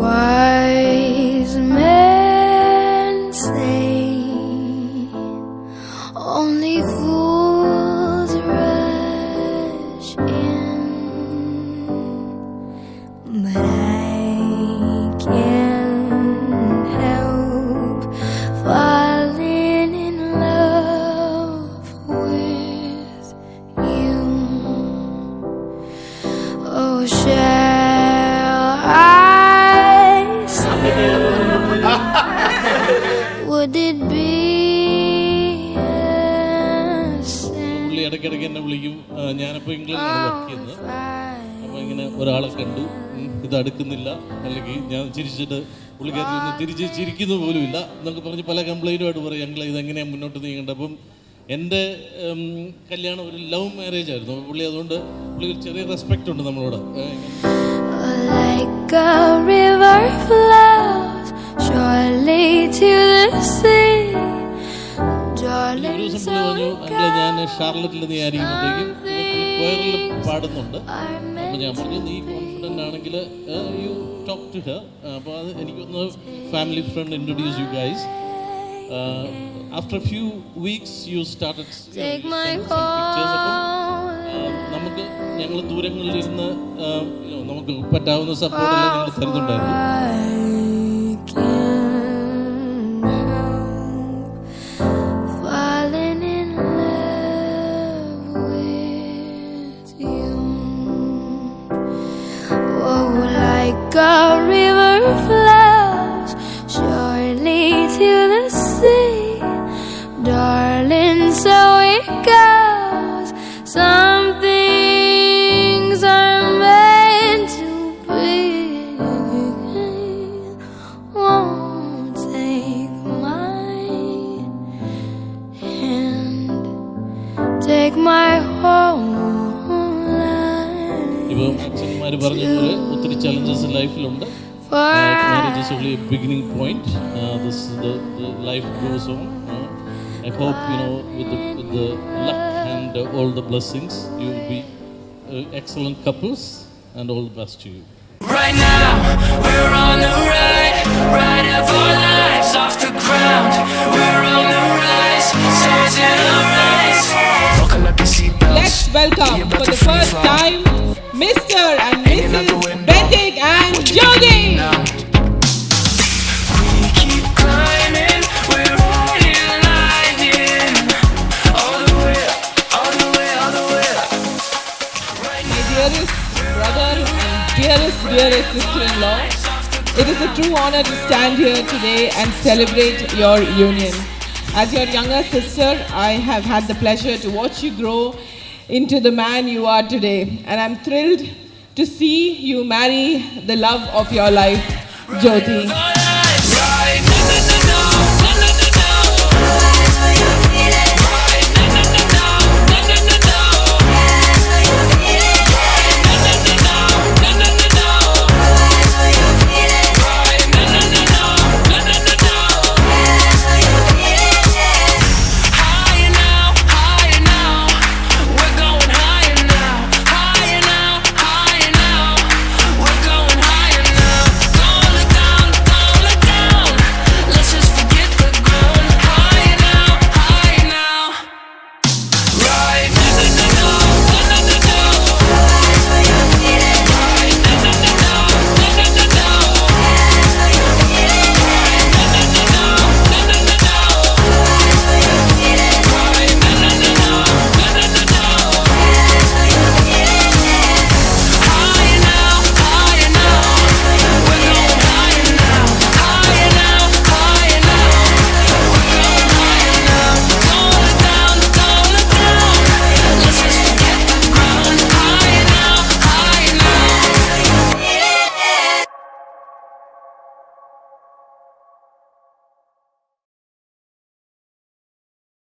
Wise men say only fools rush in, but I can't help falling in love with you. Oh, shall I stay? Would it be a sin? പുള്ളി ഇടയ്ക്കിടയ്ക്ക് എന്നെ വിളിക്കും. ഞാനിപ്പോൾ ഇംഗ്ലണ്ടിലാണ് work ചെയ്യുന്നത്. അപ്പോൾ ഇങ്ങനെ ഒരാളെ കണ്ടു, ഇത് അടുക്കുന്നില്ല, അല്ലെങ്കിൽ ഞാൻ ചിരിച്ചിട്ട് പുള്ളിക്കാരി ഒന്ന് തിരിച്ച് ചിരിക്കുന്നു പോലുമില്ല എന്നൊക്കെ പറഞ്ഞ് പല കംപ്ലൈൻറ്റുമായിട്ട് പറയും ഞങ്ങൾ ഇതെങ്ങനെയാണ് മുന്നോട്ട് നീങ്ങേണ്ടത്. അപ്പം എൻ്റെ കല്യാണം ഒരു ലവ് മാരേജ് ആയിരുന്നു. അപ്പോൾ പുള്ളി അതുകൊണ്ട് പുള്ളിക്ക് ചെറിയ റെസ്പെക്റ്റ് ഉണ്ട് നമ്മളോട്. Like a river flows surely to the sea, darling. ഒരു ദിവസം പുള്ളി പറഞ്ഞു, അല്ല ഞാൻ ഷാർലറ്റിൽ നീ ആയിരിക്കുമ്പോഴത്തേക്കും കൊയറിൽ പാടുന്നുണ്ട്. അപ്പോൾ ഞാൻ പറഞ്ഞു നീ കോൺഫിഡൻ്റ് ആണെങ്കിൽ യു ടോക്ക് ടു ഹെർ. അപ്പോൾ അത് എനിക്കൊന്ന് family friend introduce you guys. After few weeks you started pictures. അപ്പം നമുക്ക് ഞങ്ങൾ ദൂരങ്ങളിലിരുന്ന് നമുക്ക് പറ്റാവുന്ന സപ്പോർട്ടെല്ലാം നിങ്ങൾ തരുന്നുണ്ടായിരുന്നു. Like a river flows surely to the sea, darling, so it goes. Some things are meant to be. Won't take my hand, take my whole life. ഇപ്പോൾ അച്ഛന്മാർ പറഞ്ഞ പോലെ ഒത്തിരി challenges ലൈഫിലുണ്ട്. Marriage is only a beginning point. The life goes on. I hope with the luck and all the blessings, you will be excellent couples, and all the best to you. Right now, we're on the ride of our lives off the ground. We're on the rise, stars in our eyes. Buckle up your seatbelts. Let's welcome for the first time Mr. and Mrs. Bendik and Jyoti. We keep climbing, we're riding all the way, all the way, all the way. My dearest brother and dearest sister-in-law, it is a true honor to stand here today and celebrate your union. As your younger sister, I have had the pleasure to watch you grow into the man you are today, and I'm thrilled to see you marry the love of your life, Jyoti.